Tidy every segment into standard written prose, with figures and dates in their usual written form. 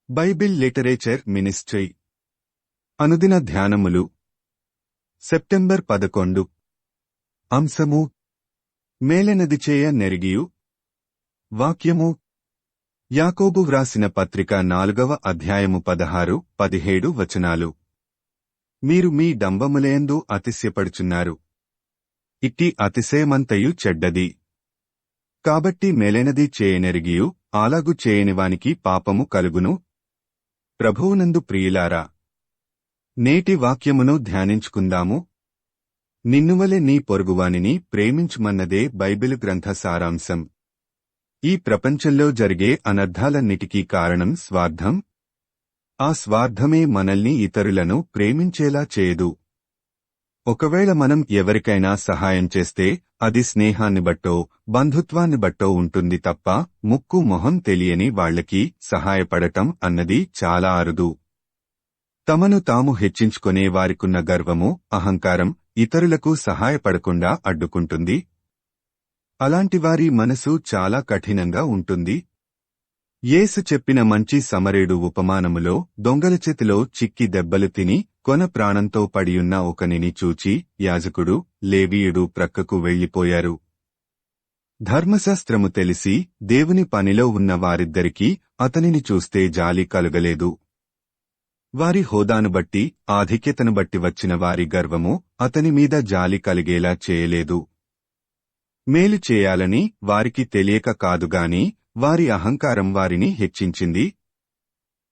Bible literature ministry అనుదిన ధ్యానములు September 11 అంశము మేలెనది చేయ నెరిగియు వాక్యము యాకోబు వ్రాసిన పత్రిక 4వ అధ్యాయము 16-17 వచనాలు. మీరు మీ డంబములయందు అతిశయపడుచున్నారు. ఇట్టి అతిశయమంతయు చెడ్డది. కాబట్టి మేలైనది చేయనెరిగియు అలాగు చేయనివానికి పాపము కలుగును. ప్రభువునందు ప్రియులారా, నేటి వాక్యమును ధ్యానించుకుందాము. నిన్నువలె నీ పొరుగువానిని ప్రేమించుమన్నదే బైబిలు గ్రంథ సారాంశం. ఈ ప్రపంచంలో జరిగే అనర్థాలన్నిటికీ కారణం స్వార్థం. ఆ స్వార్థమే మనల్ని ఇతరులను ప్రేమించేలా చేయదు. ఒకవేళ మనం ఎవరికైనా సహాయం చేస్తే అది స్నేహాన్ని బట్టో బంధుత్వాన్ని బట్టో ఉంటుంది తప్ప ముక్కు మొహం తెలియని వాళ్లకి సహాయపడటం అన్నది చాలా అరుదు. తమను తాము హెచ్చించుకునే వారికున్న గర్వము, అహంకారం ఇతరులకు సహాయపడకుండా అడ్డుకుంటుంది. అలాంటివారి మనసు చాలా కఠినంగా ఉంటుంది. యేసు చెప్పిన మంచి సమరేడు ఉపమానములో దొంగల చేతిలో చిక్కి దెబ్బలు తిని కొన ప్రాణంతో పడియున్న ఒకనిని చూచి యాజకుడు, లేవీయుడు ప్రక్కకు వెళ్లిపోయారు. ధర్మశాస్త్రము తెలిసి దేవుని పనిలో ఉన్న వారిద్దరికీ అతనిని చూస్తే జాలి కలుగలేదు. వారి హోదాను బట్టి, ఆధిక్యతను బట్టి వచ్చిన వారి గర్వము అతని మీద జాలి కలిగేలా చేయలేదు. మేలు చేయాలని వారికి తెలియక కాదుగాని వారి అహంకారం వారిని హెచ్చించింది.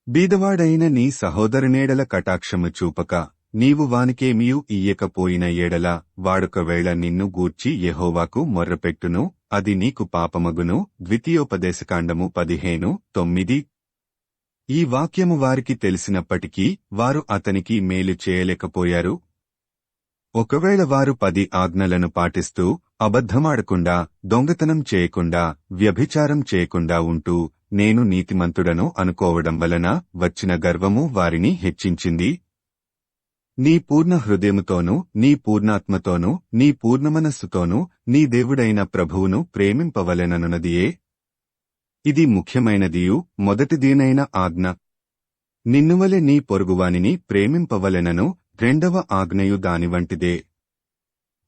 బీదవాడైన నీ సహోదరునేడల కటాక్షము చూపక నీవు వానికేమియూ ఇయ్యకపోయిన ఏడల వాడొకవేళ నిన్ను గూర్చి యెహోవాకు మొర్రపెట్టును, అది నీకు పాపమగును. ద్వితీయోపదేశకాండము 15:9. ఈ వాక్యము వారికి తెలిసినప్పటికీ వారు అతనికి మేలు చేయలేకపోయారు. ఒకవేళ వారు 10 ఆజ్ఞలను పాటిస్తూ అబద్ధమాడకుండా, దొంగతనం చేయకుండా, వ్యభిచారం చేయకుండా ఉంటూ నేను నీతిమంతుడను అనుకోవడం వలన వచ్చిన గర్వము వారిని హెచ్చించింది. నీ పూర్ణ హృదయముతోనూ, నీ పూర్ణాత్మతోనూ, నీ పూర్ణమనస్సుతోనూ నీ దేవుడైన ప్రభువును ప్రేమింపవలెననున్నదియే. ఇది ముఖ్యమైనదియు మొదటిదీనైన ఆజ్ఞ. నిన్నువలె నీ పొరుగువానిని ప్రేమింపవలెనను రెండవ ఆజ్ఞయు దానివంటిదే.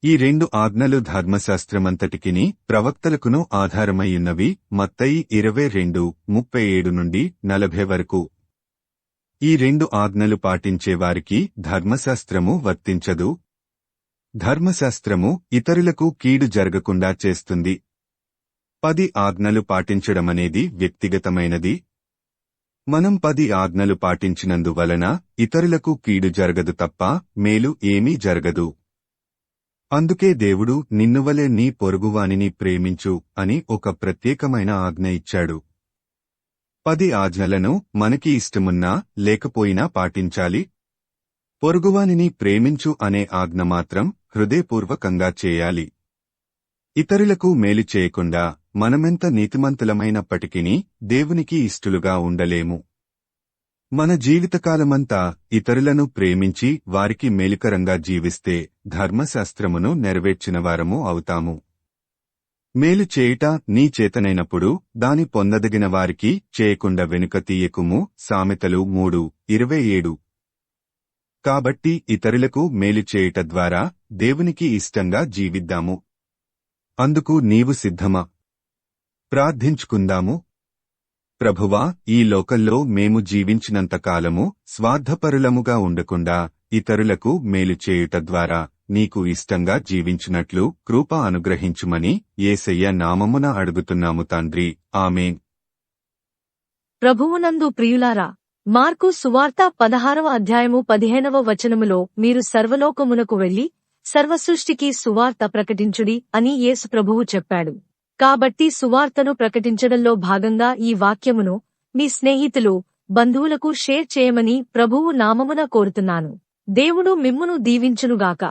ఈ 2 ఆజ్ఞలు ధర్మశాస్త్రమంతటికిని ప్రవక్తలకును ఆధారమయ్యున్నవి. మత్తయి 22:37-40 వరకు. ఈ 2 ఆజ్ఞలు పాటించేవారికి ధర్మశాస్త్రము వర్తించదు. ధర్మశాస్త్రము ఇతరులకు కీడు జరగకుండా చేస్తుంది. 10 ఆజ్ఞలు పాటించడమనేది వ్యక్తిగతమైనది. మనం 10 ఆజ్ఞలు పాటించినందువలన ఇతరులకు కీడు జరగదు తప్ప మేలు ఏమీ జరగదు. అందుకే దేవుడు నిన్నువలె నీ పొరుగువానిని ప్రేమించు అని ఒక ప్రత్యేకమైన ఆజ్ఞ ఇచ్చాడు. 10 ఆజ్ఞలను మనకి ఇష్టమున్నా లేకపోయినా పాటించాలి. పొరుగువానిని ప్రేమించు అనే ఆజ్ఞ మాత్రం హృదయపూర్వకంగా చేయాలి. ఇతరులకు మేలు చేయకుండా మనమెంత నీతిమంతులమైనప్పటికీ దేవునికి ఇష్టలుగా ఉండలేము. మన జీవితకాలమంతా ఇతరులను ప్రేమించి వారికి మేలుకరంగా జీవిస్తే ధర్మశాస్త్రమును నెరవేర్చినవారము అవుతాము. మేలు చేయుట నీ చేతనైనప్పుడు దాని పొందదగిన వారికి చేయకుండా వెనుక తీయకుము. సామెతలు 3:27. కాబట్టి ఇతరులకు మేలు చేయుట ద్వారా దేవునికి ఇష్టంగా జీవిద్దాము. అందుకు నీవు సిద్ధమా? ప్రార్థించుకుందాము. ప్రభువా, ఈ లోకంలో మేము జీవించినంతకాలము స్వార్థపరులముగా ఉండకుండా ఇతరులకు మేలు చేయుట ద్వారా నీకు ఇష్టంగా జీవించునట్లు కృప అనుగ్రహించుమని యేసయ్య నామమున అడుగుతున్నాము తండ్రి. ఆమేన్. ప్రభువునందు ప్రియులారా, మార్కు సువార్త 16వ అధ్యాయము 15వ వచనములో మీరు సర్వలోకమునకు వెళ్లి సర్వసృష్టికి సువార్త ప్రకటించుడి అని యేసు ప్రభువు చెప్పాడు. కాబట్టి సువార్తను ప్రకటించడంలో భాగంగా ఈ వాక్యమును మీ స్నేహితులు, బంధువులకు షేర్ చేయమని ప్రభువు నామమున కోరుతున్నాను. దేవుడు మిమ్మును దీవించునుగాక.